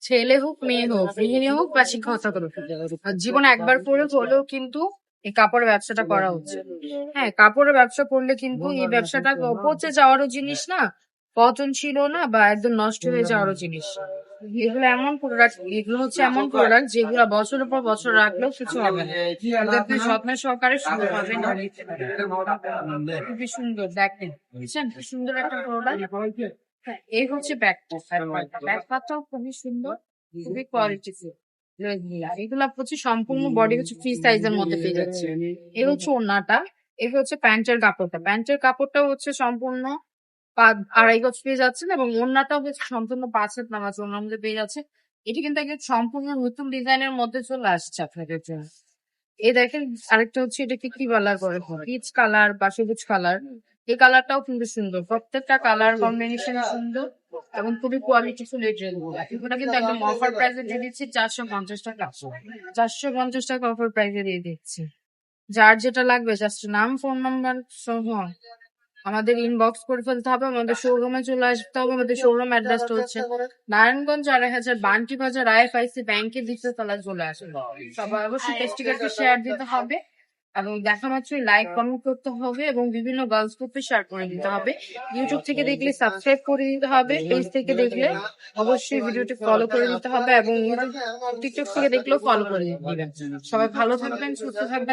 ছেলে হোক মেয়ে হোক গৃহিণী হোক বা শিক্ষকতা করুক, আর জীবনে একবার করে হলেও কিন্তু এই কাপড়ের ব্যবসাটা করা উচিত। হ্যাঁ, কাপড়ের ব্যবসা করলে কিন্তু এই ব্যবসাটা পচে যাওয়ারও জিনিস না, পচনশীল না, বা একদম নষ্ট হয়ে যাওয়ারও জিনিস না। এগুলো এমন প্রোডাক্ট, এগুলো হচ্ছে এমন প্রোডাক্ট যেগুলো বছরের পর বছর রাখলেও কিছু হবে না। এগুলো আপনি যত্ন সহকারে শুরু পাবেন। খুবই সুন্দর, দেখেন বুঝছেন কি সুন্দর একটা প্রোডাক্ট। হ্যাঁ, এই হচ্ছে ব্যাগটা। ব্যাগটাও খুবই সুন্দর, খুবই কোয়ালিটিফুল। এগুলা হচ্ছে সম্পূর্ণ বডি হচ্ছে ফ্রি সাইজের মধ্যে পেয়ে যাচ্ছে। এই হচ্ছে ওড়নাটা, এই হচ্ছে প্যান্টের কাপড়টা। প্যান্টের কাপড়টাও হচ্ছে সম্পূর্ণ 2.5 গজ পেয়ে যাচ্ছেন, এবং ওড়নাটাও হচ্ছে সম্পূর্ণ 5 হাত নামাজ ওড়নার মধ্যে পেয়ে যাচ্ছে। এটি কিন্তু একদম সম্পূর্ণ নতুন ডিজাইনের মধ্যে চলে আসছে আপনাদের জন্য। এই দেখেন, আরেকটা হচ্ছে এটাকে কি কালার করে, পিচ কালার বা সবুজ কালার। এই কালারটাও কিন্তু সুন্দর, প্রত্যেকটা কালার কম্বিনেশন সুন্দর এবং খুবই কোয়ালিটিফুল। এই ড্রেসগুলো এগুলো কিন্তু একদম অফার প্রাইসে দিয়ে দিচ্ছি 450 টাকা। 450 টাকা অফার প্রাইসে দিয়ে দিচ্ছি। যার যেটা লাগবে জাস্ট নাম, ফোন নাম্বার সহ আমাদের ইনবক্স করে ফেলতে হবে, আমাদের শোরুমে চলে আসতে হবে। আমাদের শোরুম অ্যাড্রেসটা হচ্ছে নারায়ণগঞ্জ 4000 বান্টি বাজার IFIC ব্যাংকের দ্বিতীয় তলায় চলে আসবে। সবাই অবশ্যই পেজটিকে শেয়ার দিতে হবে, এবং দেখা মাত্রই লাইক কমেন্ট করতে হবে, এবং বিভিন্ন গার্লস গ্রুপে শেয়ার করে দিতে হবে। ইউটিউব থেকে দেখলে সাবস্ক্রাইব করে দিতে হবে, পেজ থেকে দেখলে অবশ্যই ভিডিওটি ফলো করে দিতে হবে, এবং টিকটক থেকে দেখলেও ফলো করে দিবেন। সবাই ভালো থাকবেন, সুস্থ থাকবেন।